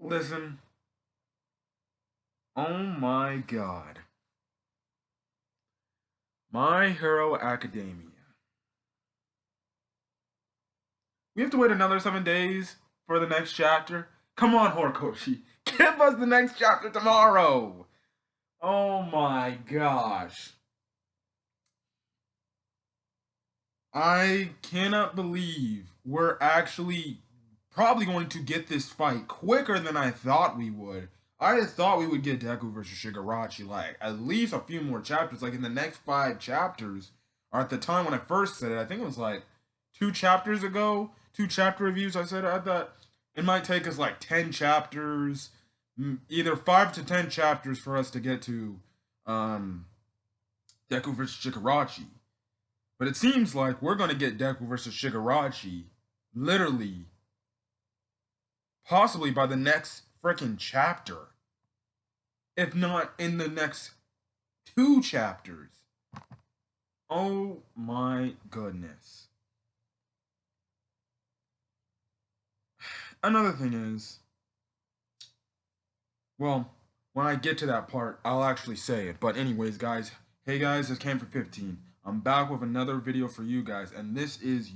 Listen, oh my god. My Hero Academia. We have to wait another 7 days for the next chapter? Come on, Horikoshi. Give us the next chapter tomorrow! Oh my gosh. I cannot believe we're actually probably going to get this fight quicker than I thought we would. I thought we would get Deku versus Shigarashi like at least a few more chapters, like in the next 5 chapters. Or at the time when I first said it, I think it was like 2 chapters ago, 2 chapter reviews. I said I thought it might take us like 10 chapters, either 5 to 10 chapters for us to get to um, Deku versus Shigarashi. But it seems like we're gonna get Deku versus Shigarashi literally, possibly by the next freaking chapter, if not in the next 2 chapters. Oh my goodness. Another thing is, well, when I get to that part, I'll actually say it. But anyways, guys, hey guys, it's Cam for 15. I'm back with another video for you guys, and this is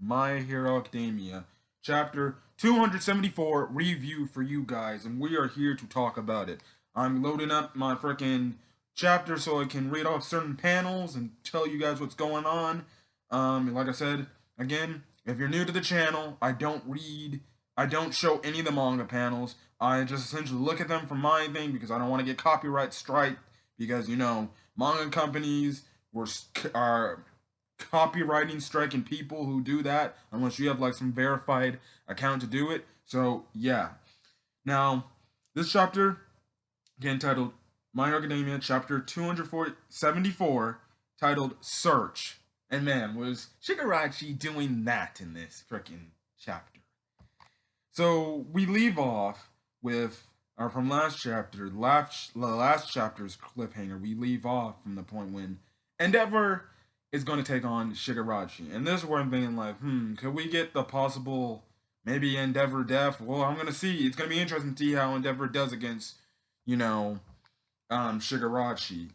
My Hero Academia, chapter 274 review for you guys, and we are here to talk about it. I'm loading up my freaking chapter so I can read off certain panels and tell you guys what's going on. Like I said, again, if you're new to the channel, I don't show any of the manga panels. I just essentially look at them for my thing because I don't want to get copyright strike because manga companies are copywriting striking people who do that unless you have like some verified account to do it. So yeah. Now this chapter, again titled My Hero Academia, chapter 274, titled Search. And man, was Shigarashi doing that in this freaking chapter. So we leave off with, or from last chapter, the last chapter's cliffhanger. We leave off from the point when Endeavor is going to take on Shigarashi, and this is where I'm thinking like, could we get the possible maybe Endeavor death? Well, I'm gonna see. It's gonna be interesting to see how Endeavor does against, Shigarashi.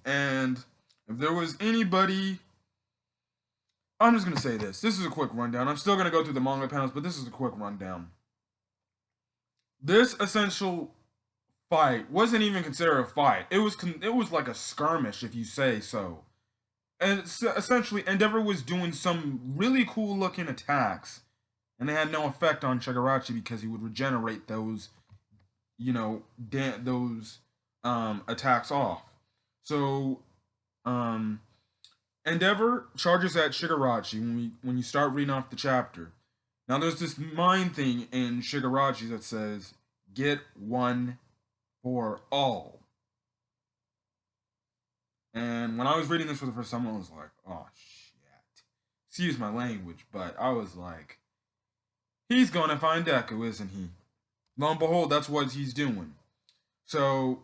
And if there was anybody, I'm just gonna say this. This is a quick rundown. I'm still gonna go through the manga panels, but this is a quick rundown. This essential fight wasn't even considered a fight. It was like a skirmish, if you say so. And essentially, Endeavor was doing some really cool looking attacks, and they had no effect on Shigarashi because he would regenerate those, those attacks off. So, Endeavor charges at Shigarashi when you start reading off the chapter. Now there's this mind thing in Shigarashi that says, "Get one for all." And when I was reading this for the first time, I was like, "Oh shit!" Excuse my language, but I was like, "He's gonna find Deku, isn't he?" Lo and behold, that's what he's doing. So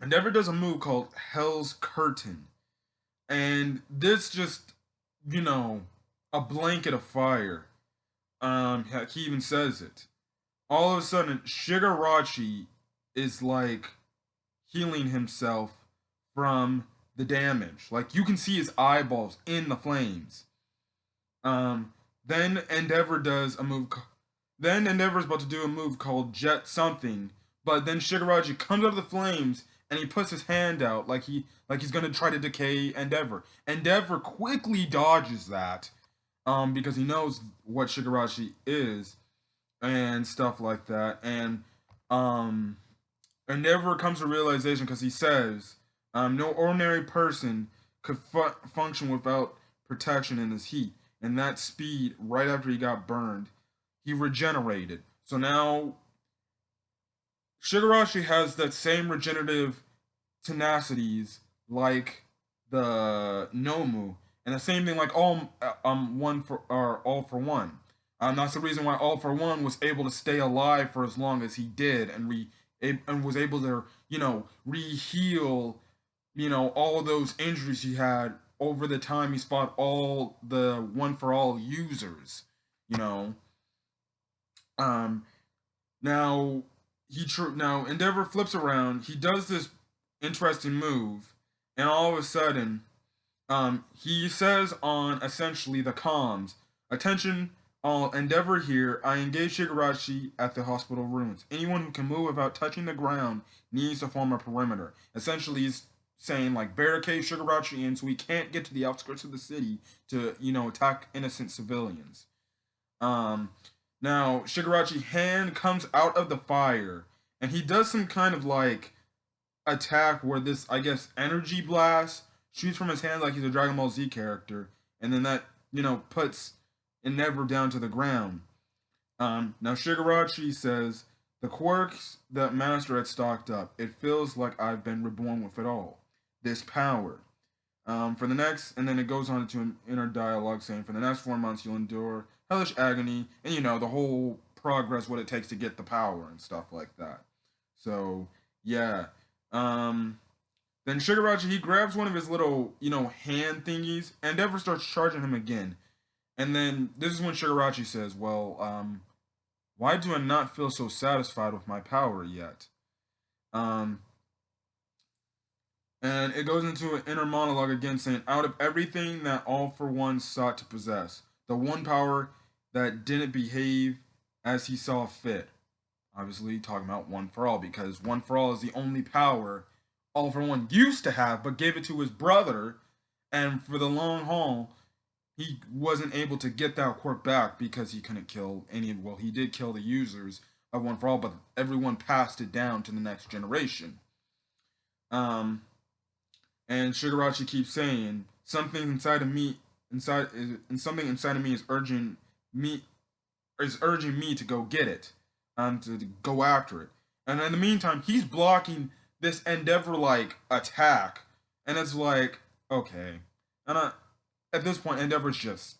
Endeavor does a move called Hell's Curtain, and this just, a blanket of fire. He even says it. All of a sudden, Shigarashi is like healing himself from the damage. Like you can see his eyeballs in the flames. Then Endeavor does a move. Then Endeavor's about to do a move called Jet something, but then Shigarashi comes out of the flames and he puts his hand out like he's gonna try to decay Endeavor. Endeavor quickly dodges that, because he knows what Shigarashi is and stuff like that. And Endeavor comes to realization because he says, no ordinary person could function without protection in this heat. And that speed, right after he got burned, he regenerated. So now Shigarashi has that same regenerative tenacities like the Nomu, and the same thing like All for One. That's the reason why All for One was able to stay alive for as long as he did, and was able to re-heal all those injuries he had over the time he fought all the One for All users. You know, um, Now now Endeavor flips around. He does this interesting move, and all of a sudden, he says on essentially the comms, "Attention, all Endeavor here. I engage Shigarashi at the hospital ruins. Anyone who can move without touching the ground needs to form a perimeter." Essentially, he's saying like barricade Shigarashi in so he can't get to the outskirts of the city to attack innocent civilians. Um, Now Shigarachi hand comes out of the fire, and he does some kind of like attack where this, I guess, energy blast shoots from his hand like he's a Dragon Ball Z character, and then that puts Endeavor down to the ground. Now Shigarashi says the quirks that Master had stocked up. It feels like I've been reborn with it all. This power. For the next, and then it goes on to an inner dialogue saying, for the next 4 months you'll endure hellish agony, and the whole progress, what it takes to get the power and stuff like that. So yeah. Then Shigarashi, he grabs one of his little, hand thingies, and Endeavor starts charging him again. And then this is when Shigarashi says, well, why do I not feel so satisfied with my power yet? Um, and it goes into an inner monologue again saying, out of everything that All for One sought to possess, the one power that didn't behave as he saw fit. Obviously, talking about One for All, because One for All is the only power All for One used to have, but gave it to his brother. And for the long haul, he wasn't able to get that quirk back because he couldn't kill any. Well, he did kill the users of One for All, but everyone passed it down to the next generation. Um, and Shigarashi keeps saying something inside of me, and something inside of me is urging me to go get it, to go after it. And in the meantime, he's blocking this Endeavor like attack, and it's like, okay, and at this point, Endeavor's just.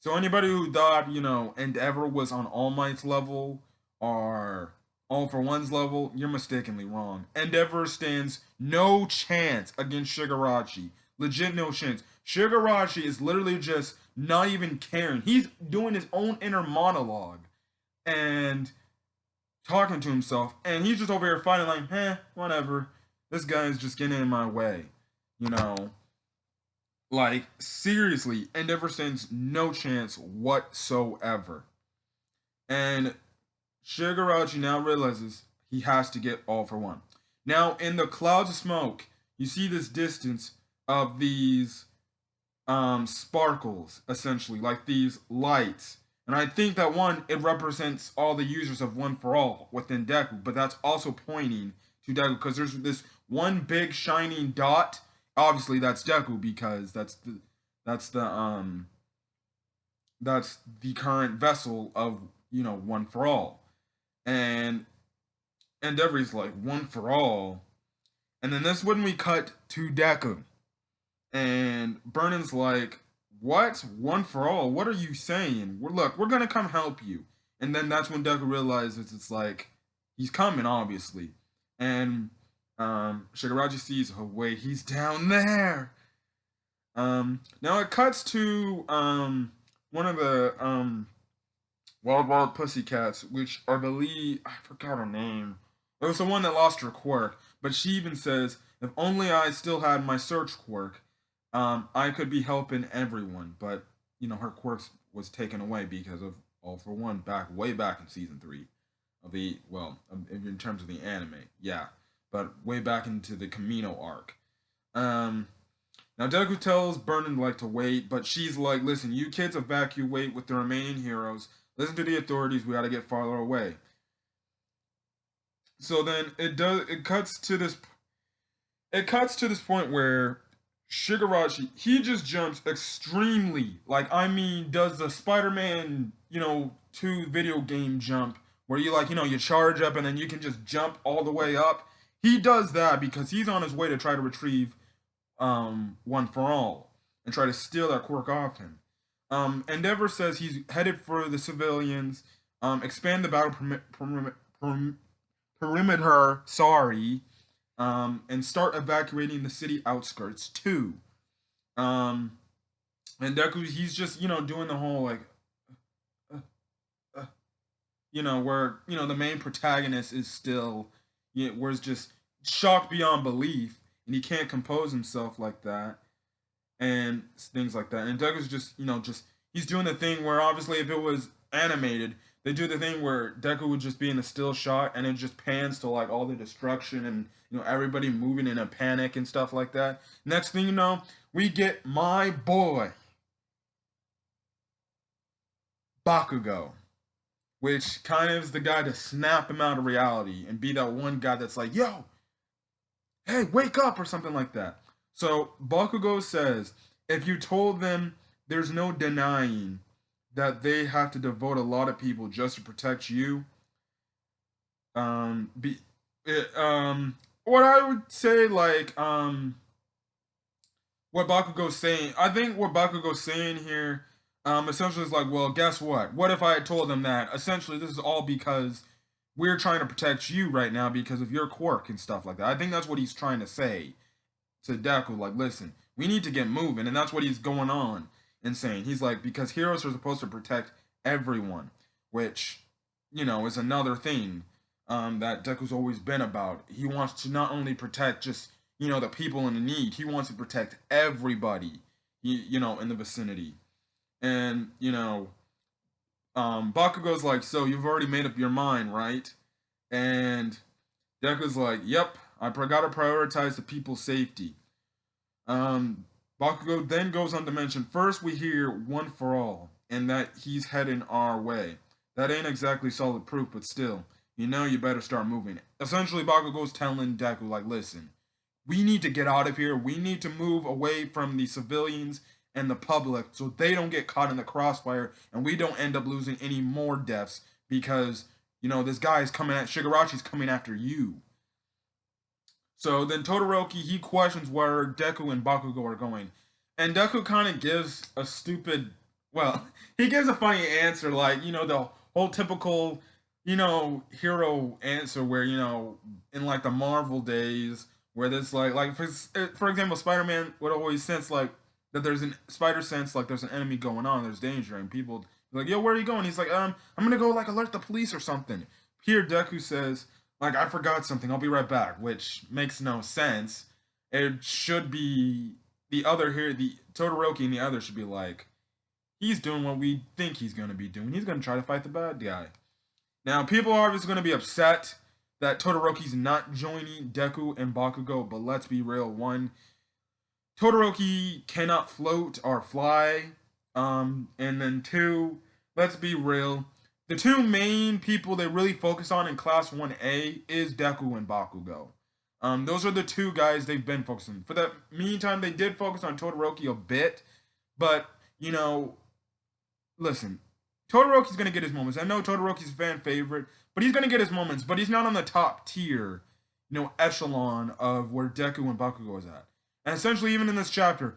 So anybody who thought Endeavor was on All Might's level or All for One's level, you're mistakenly wrong. Endeavor stands no chance against Shigarashi. Legit no chance. Shigarashi is literally just not even caring. He's doing his own inner monologue and talking to himself, and he's just over here fighting like, whatever. This guy's just getting in my way, you know. Like, seriously, Endeavor stands no chance whatsoever. And Shigarashi now realizes he has to get All for One. Now, in the clouds of smoke, you see this distance of these sparkles, essentially, like these lights. And I think that one, it represents all the users of One for All within Deku, but that's also pointing to Deku because there's this one big shining dot. Obviously, that's Deku because that's the current vessel of One for All, and Endeavor's like One for All, and then this when we cut to Deku, and Burnen's like, what? One for All? What are you saying? We're gonna come help you. And then that's when Deku realizes it's like he's coming, obviously. And Shigarashi sees, oh wait, he's down there. Now it cuts to one of the Wild Wild Pussycats, which I believe I forgot her name. It was the one that lost her quirk, but she even says, "If only I still had my search quirk, I could be helping everyone." But her quirk was taken away because of All for One way back in season 3 of the in terms of the anime, yeah, but way back into the Kamino arc. Now Deku tells Burnen to wait, but she's like, "Listen, you kids evacuate with the remaining heroes. Listen to the authorities. We got to get farther away." So then it cuts to this point where Shigarashi, he just jumps extremely, does the Spider-Man 2 video game jump where you charge up and then you can just jump all the way up. He does that because he's on his way to try to retrieve One for All and try to steal that quirk off him. Endeavor says he's headed for the civilians, expand the battle perimeter, and start evacuating the city outskirts too. And Deku, he's just doing the whole uh, uh, where the main protagonist is still, where it's just shocked beyond belief, and he can't compose himself like that, and things like that. And Deku's just, just he's doing the thing where obviously if it was animated, they do the thing where Deku would just be in a still shot, and it just pans to like all the destruction and everybody moving in a panic and stuff like that. Next thing you know, we get my boy Bakugo, which kind of is the guy to snap him out of reality and be that one guy that's like, yo, hey, wake up, or something like that. So Bakugo says, if you told them there's no denying that they have to devote a lot of people just to protect you, be it, what I would say, like, what Bakugo's saying, I think what Bakugo's saying here, essentially is like, well, guess what if I had told them that essentially this is all because we're trying to protect you right now because of your quirk and stuff like that. I think that's what he's trying to say to Deku, like, listen, we need to get moving. And that's what he's going on and saying. He's like, because heroes are supposed to protect everyone, which, is another thing that Deku's always been about. He wants to not only protect just, the people in the need, he wants to protect everybody, in the vicinity. And, Bakugo's like, so you've already made up your mind, right? And Deku's like, yep, I gotta prioritize the people's safety. Bakugo then goes on to mention, first we hear one for all, and that he's heading our way. That ain't exactly solid proof, but still, you better start moving. Essentially, Bakugo's telling Deku, like, listen, we need to get out of here. We need to move away from the civilians and the public so they don't get caught in the crossfire and we don't end up losing any more deaths because, this guy is coming at Shigarachi's coming after you. So then Todoroki, he questions where Deku and Bakugo are going. And Deku kind of gives a stupid, well, he gives a funny answer, like, the whole typical, hero answer where, in like the Marvel days, where there's like for example, Spider-Man would always sense like that there's an spider sense like there's an enemy going on, there's danger, and people like, yo, where are you going? He's like, I'm gonna go like alert the police or something. Here, Deku says, like, I forgot something, I'll be right back, which makes no sense. It should be the other here, the Todoroki and the other should be like, he's doing what we think he's gonna be doing. He's gonna try to fight the bad guy. Now, people are obviously gonna be upset that Todoroki's not joining Deku and Bakugo, but let's be real. One, Todoroki cannot float or fly. And then two, let's be real. The two main people they really focus on in Class 1A is Deku and Bakugo. Those are the two guys they've been focusing. For the meantime, they did focus on Todoroki a bit, but, listen, Todoroki's going to get his moments. I know Todoroki's a fan favorite, but he's going to get his moments, but he's not on the top tier, echelon of where Deku and Bakugo is at. And essentially, even in this chapter,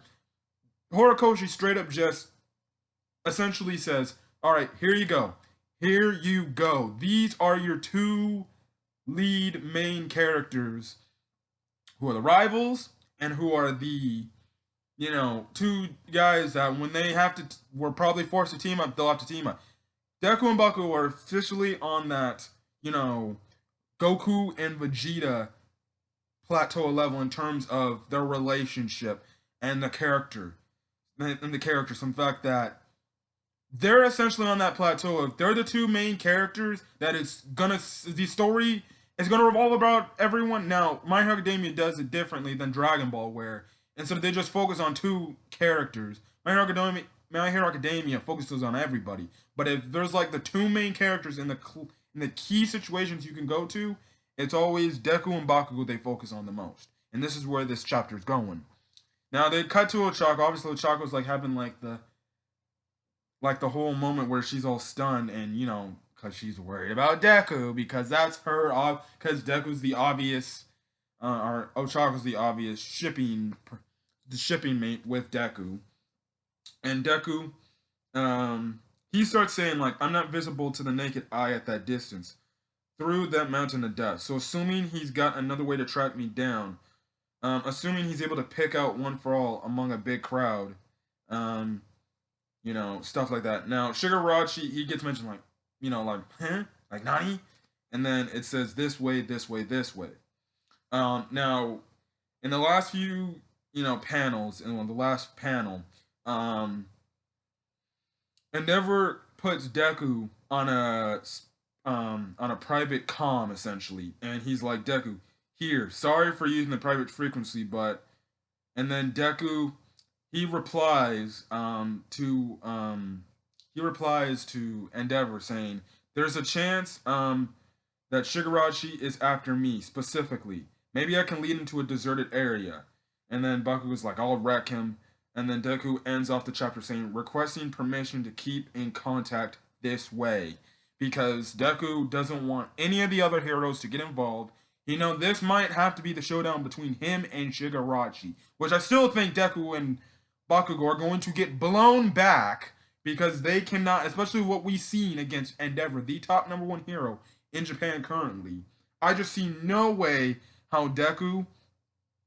Horikoshi straight up just essentially says, all right, here you go. Here you go. These are your two lead main characters who are the rivals and who are the, two guys that when they have to, were probably forced to team up, they'll have to team up. Deku and Bakugo are officially on that, Goku and Vegeta plateau level in terms of their relationship and the character. And the characters. In fact, that they're essentially on that plateau of they're the two main characters that is gonna, the story is gonna revolve about everyone. Now, My Hero Academia does it differently than Dragon Ball, where instead of they just focus on two characters, My Hero Academia focuses on everybody. But if there's like the two main characters in the key situations you can go to, it's always Deku and Bakugo they focus on the most. And this is where this chapter is going. Now they cut to Ochako. Obviously Ochako's like having like the whole moment where she's all stunned and because she's worried about Deku because that's her, because Deku's the obvious or Ochako's the obvious shipping mate with Deku. And Deku he starts saying like, I'm not visible to the naked eye at that distance through that mountain of death. So assuming he's got another way to track me down, assuming he's able to pick out one for all among a big crowd, stuff like that. Now, Shigarachi, he gets mentioned like, huh? Like, Nani? And then it says this way, this way, this way. Now, in the last few, panels, and on the last panel, um, Endeavor puts Deku on a private comm essentially, and he's like, Deku, here, sorry for using the private frequency, but and then Deku he replies to Endeavor saying, "There's a chance that Shigarashi is after me specifically. Maybe I can lead him to a deserted area." And then Bakugo's like, "I'll wreck him." And then Deku ends off the chapter saying, "Requesting permission to keep in contact this way," because Deku doesn't want any of the other heroes to get involved. This might have to be the showdown between him and Shigarashi, which I still think Deku and Bakugo are going to get blown back because they cannot, especially what we've seen against Endeavor, the top number one hero in Japan currently. I just see no way how Deku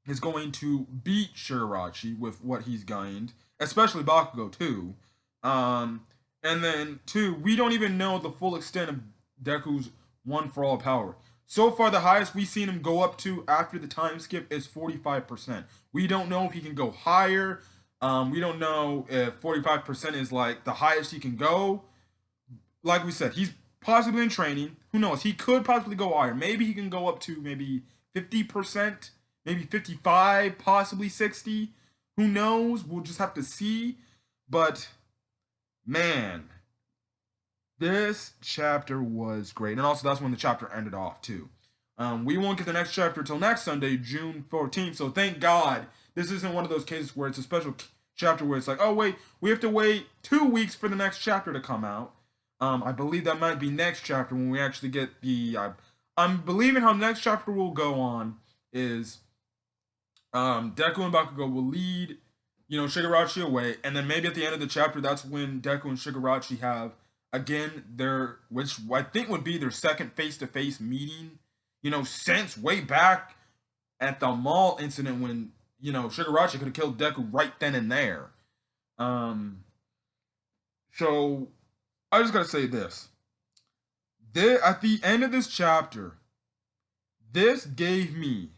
is going to beat Shigarashi with what he's gained, especially Bakugo too. And then two, we don't even know the full extent of Deku's one for all power. So far, the highest we've seen him go up to after the time skip is 45%. We don't know if he can go higher. We don't know if 45% is like the highest he can go. Like we said, he's possibly in training. Who knows? He could possibly go higher. Maybe he can go up to maybe 50%, maybe 55, possibly 60. Who knows? We'll just have to see. But man, this chapter was great. And also that's when the chapter ended off too. We won't get the next chapter till next Sunday, June 14th. So thank God this isn't one of those cases where it's a special chapter where it's like, oh wait, we have to wait 2 weeks for the next chapter to come out. I believe that might be next chapter when we actually get the. I'm believing how the next chapter will go on is Deku and Bakugo will lead, Shigarashi away, and then maybe at the end of the chapter, that's when Deku and Shigarashi have again which I think would be their second face-to-face meeting, since way back at the mall incident when Shigarashi could have killed Deku right then and there. So I just gotta say this. At the end of this chapter, this gave me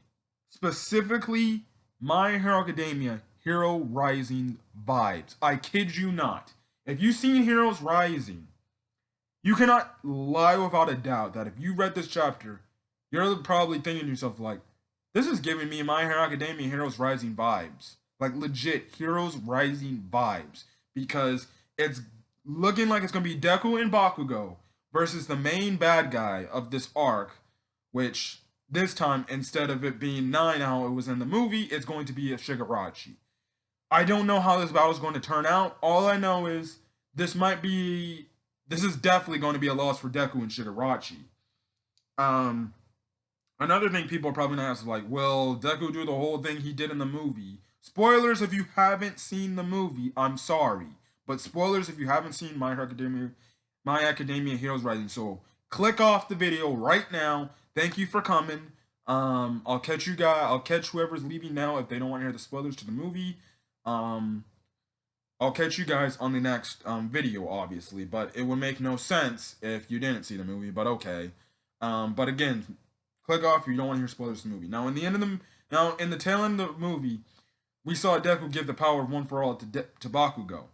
specifically My Hero Academia Hero Rising vibes. I kid you not. If you've seen Heroes Rising, you cannot lie without a doubt that if you read this chapter, you're probably thinking to yourself like, this is giving me My Hero Academia Heroes Rising vibes. Like legit Heroes Rising vibes. Because it's looking like it's going to be Deku and Bakugo versus the main bad guy of this arc, which this time, instead of it being 9 how it was in the movie, it's going to be a Shigarashi. I don't know how this battle is going to turn out. All I know is this is definitely going to be a loss for Deku and Shigarashi. Another thing people are probably going to ask is like, will Deku do the whole thing he did in the movie? Spoilers if you haven't seen the movie, I'm sorry. But spoilers if you haven't seen My Academia Heroes Rising. So click off the video right now. Thank you for coming. I'll catch you guys. I'll catch whoever's leaving now if they don't want to hear the spoilers to the movie. I'll catch you guys on the next video, obviously. But it would make no sense if you didn't see the movie. But okay. But again, click off if you don't want to hear spoilers to the movie. Now, in the tail end of the movie, we saw Deku give the power of One for All to Bakugo.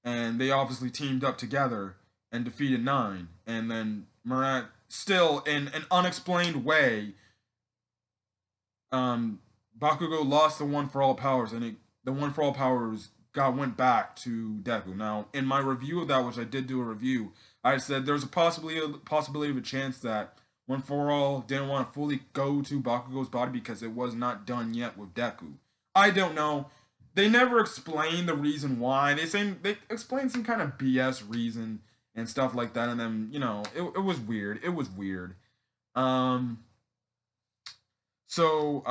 And they obviously teamed up together and defeated 9. And then Murat, still in an unexplained way, Bakugo lost the One for All powers, and the One for All powers went back to Deku. Now, in my review of that, which I did do a review, I said there's a possibility of a chance that One for All didn't want to fully go to Bakugo's body because it was not done yet with Deku. I don't know. They never explain the reason why. They explain some kind of BS reason and stuff like that, and then it was weird. It was weird. So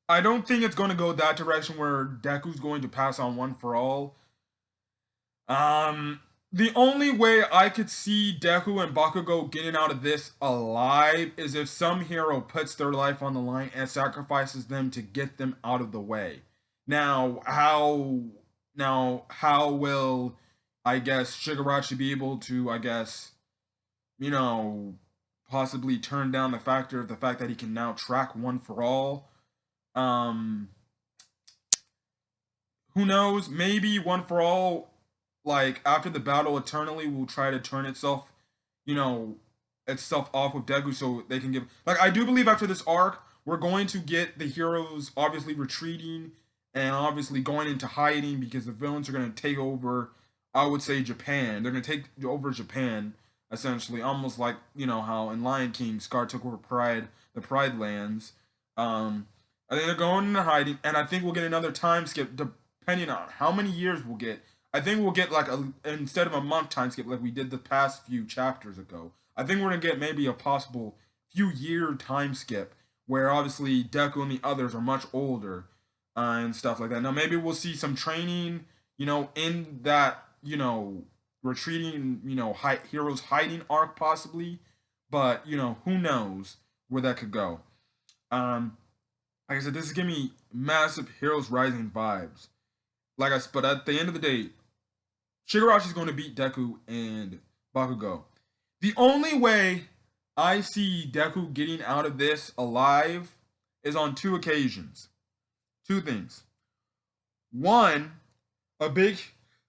I don't think it's going to go that direction where Deku's going to pass on One for All. The only way I could see Deku and Bakugo getting out of this alive is if some hero puts their life on the line and sacrifices them to get them out of the way. Now, how will, I guess, Shigarashi be able to, you know, possibly turn down the fact that he can now track One for All. Um, who knows? Maybe One for All, like after the battle eternally, will try to turn itself, you know, itself off with Deku so they can give. Like I do believe after this arc, we're going to get the heroes obviously retreating and obviously going into hiding because the villains are going to take over. I would say Japan. They're going to take over Japan essentially, almost like how in Lion King Scar took over the Pride Lands. I think they're going into hiding, and I think we'll get another time skip depending on how many years we'll get. I think we'll get like instead of a month time skip like we did the past few chapters ago. I think we're gonna get maybe a possible few year time skip where obviously Deku and the others are much older and stuff like that. Now maybe we'll see some training, in that retreating, heroes hiding arc possibly, but who knows where that could go. Like I said, this is giving me massive Heroes Rising vibes. But at the end of the day, Shigarashi is going to beat Deku and Bakugo. The only way I see Deku getting out of this alive is on two occasions. Two things. One, a big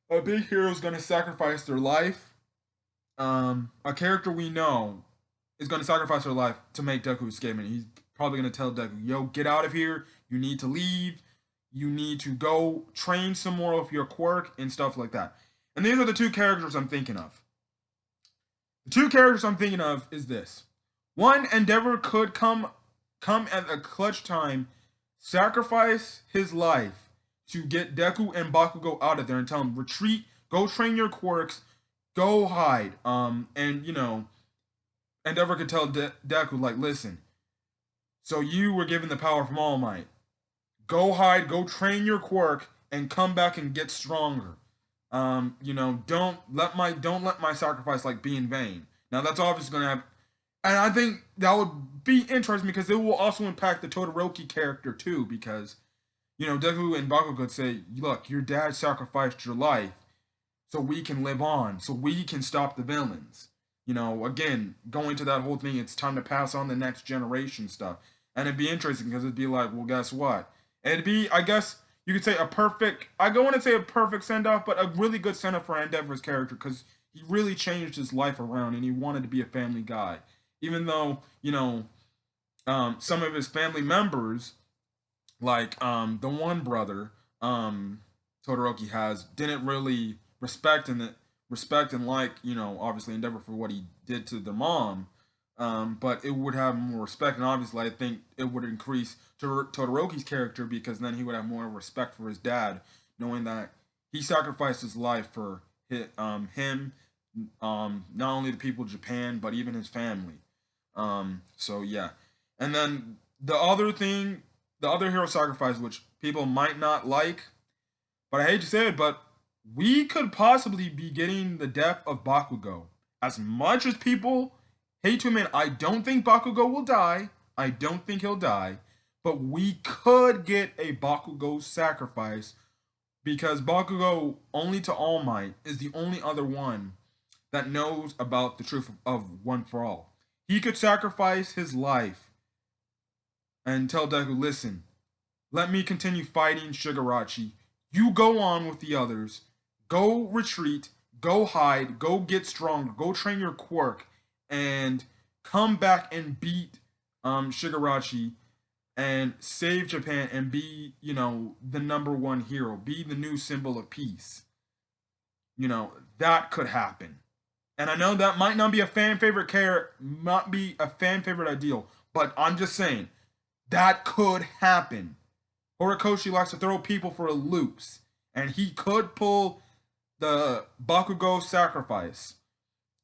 hero is going to sacrifice their life. A character we know is going to sacrifice their life to make Deku escape, and he's probably going to tell Deku, "Yo, get out of here. You need to leave. You need to go train some more of your quirk and stuff like that." And these are the two characters I'm thinking of. The two characters I'm thinking of is this. One, Endeavor could come at a clutch time, sacrifice his life to get Deku and Bakugo out of there and tell him, retreat, go train your quirks, go hide. And Endeavor could tell Deku, like, listen, so you were given the power from All Might. Go hide, go train your quirk, and come back and get stronger. Don't let my sacrifice be in vain. Now that's obviously gonna have, and I think that would be interesting because it will also impact the Todoroki character too. Because Deku and Bakugo could say, "Look, your dad sacrificed your life, so we can live on, so we can stop the villains." Again, going to that whole thing, it's time to pass on the next generation stuff, and it'd be interesting because it'd be like, well, guess what? It'd be, I guess you could say I don't want to say a perfect send off, but a really good send off for Endeavor's character because he really changed his life around and he wanted to be a family guy. Even though, some of his family members, like the one brother Todoroki has, didn't really respect and like, obviously Endeavor for what he did to the mom. But it would have more respect, and obviously I think it would increase Todoroki's character because then he would have more respect for his dad, knowing that he sacrificed his life for him, not only the people of Japan but even his family. So yeah, and then the other hero sacrifice, which people might not like, but I hate to say it, but we could possibly be getting the death of Bakugo. As much as people hate to admit, I don't think Bakugo will die. I don't think he'll die. But we could get a Bakugo sacrifice because Bakugo, only to All Might, is the only other one that knows about the truth of One for All. He could sacrifice his life and tell Deku, listen, let me continue fighting Shigarashi. You go on with the others. Go retreat. Go hide. Go get stronger. Go train your quirk. And come back and beat Shigarashi and save Japan and be, the number one hero. Be the new symbol of peace. That could happen. And I know that might not be a fan favorite not be a fan favorite ideal, but I'm just saying that could happen. Horikoshi likes to throw people for loops, and he could pull the Bakugo sacrifice.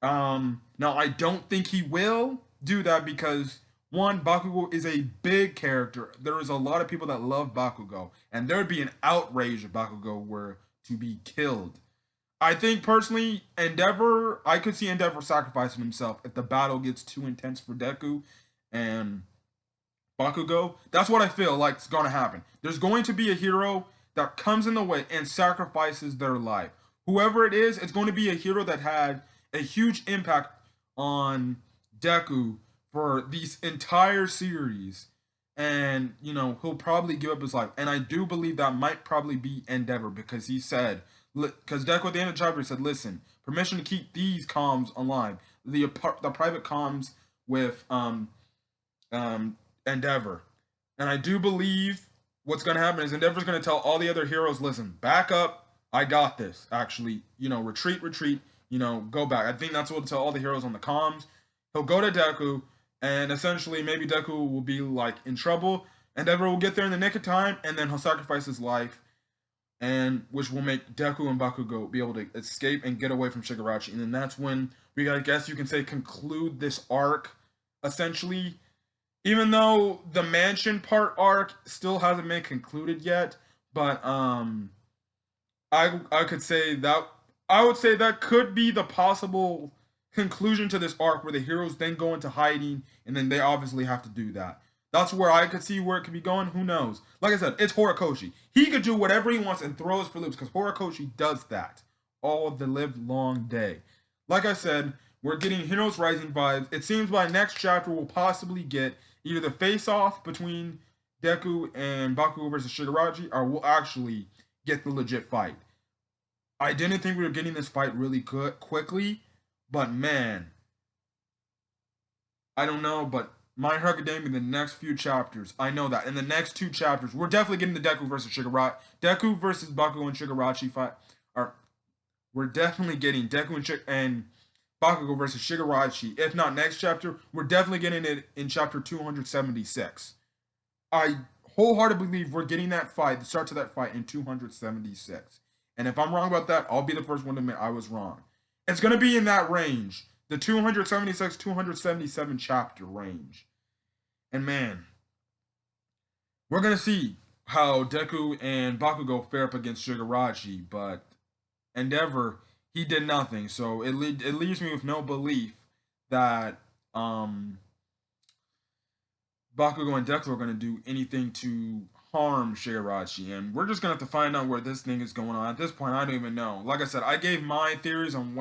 Now I don't think he will do that because one, Bakugo is a big character. There is a lot of people that love Bakugo, and there'd be an outrage if Bakugo were to be killed. I think personally, I could see Endeavor sacrificing himself if the battle gets too intense for Deku and Bakugo. That's what I feel like is going to happen. There's going to be a hero that comes in the way and sacrifices their life. Whoever it is, it's going to be a hero that had a huge impact on Deku for these entire series, and you know he'll probably give up his life. And I do believe that might probably be Endeavor, because he said, because Deku at the end of the chapter said, "Listen, permission to keep these comms alive, the private comms with Endeavor." And I do believe what's going to happen is Endeavor's going to tell all the other heroes, "Listen, back up. I got this. Actually, you know, retreat, retreat. You know, go back." I think that's what he'll tell all the heroes on the comms. He'll go to Deku, and essentially maybe Deku will be like in trouble. Endeavor will get there in the nick of time, and then he'll sacrifice his life, and which will make Deku and Bakugo be able to escape and get away from Shigaraki. And then that's when we gotta, guess you can say, conclude this arc, essentially. Even though the mansion part arc still hasn't been concluded yet, but I could say that I would say that could be the possible conclusion to this arc, where the heroes then go into hiding, and then they obviously have to do that. That's where I could see where it could be going. Who knows? Like I said, it's Horikoshi. He could do whatever he wants and throw us for loops, because Horikoshi does that all the live long day. Like I said, we're getting Heroes Rising vibes. It seems by next chapter we'll possibly get either the face-off between Deku and Bakugo versus Shigaraki, or we'll actually get the legit fight. I didn't think we were getting this fight really quickly, but man, I don't know, but My Hero Academia in the next few chapters, I know that in the next 2 chapters, we're definitely getting the Deku versus Shigaraki, Deku versus Bakugo and Shigaraki fight. We're definitely getting Deku and Bakugo versus Shigaraki. If not next chapter, we're definitely getting it in chapter 276. I wholeheartedly believe we're getting that fight, the start to that fight in 276. And if I'm wrong about that, I'll be the first one to admit I was wrong. It's going to be in that range, the 276, 277 chapter range. And man, we're going to see how Deku and Bakugo fare up against Shigaraki, but Endeavor, he did nothing. So it leaves me with no belief that Bakugo and Deku are going to do anything to harm Shigaraki, and we're just gonna have to find out where this thing is going on. At this point, I don't even know. Like I said, I gave my theories on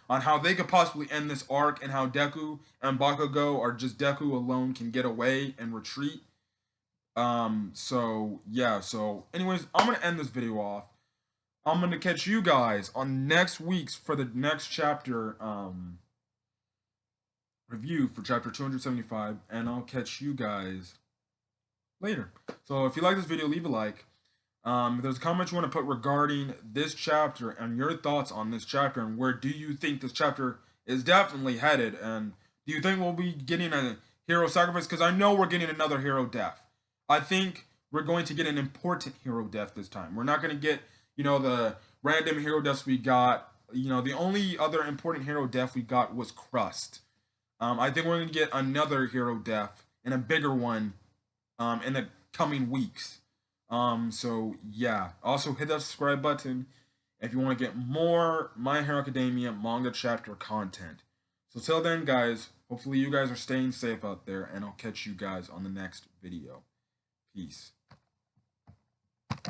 how they could possibly end this arc, and how Deku and Bakugo, or just Deku alone, can get away and retreat. So yeah, so anyways, I'm gonna end this video off. I'm gonna catch you guys on next week's for the next chapter review for chapter 275, and I'll catch you guys later. So if you like this video, leave a like. If there's a comment you want to put regarding this chapter and your thoughts on this chapter, and where do you think this chapter is definitely headed, and do you think we'll be getting a hero sacrifice? Because I know we're getting another hero death. I think we're going to get an important hero death this time. We're not going to get, you know, the random hero deaths we got. You know, the only other important hero death we got was Crust. I think we're going to get another hero death, and a bigger one, in the coming weeks. So yeah, also hit that subscribe button if you want to get more My Hero Academia manga chapter content. So till then, guys, hopefully you guys are staying safe out there, and I'll catch you guys on the next video. Peace.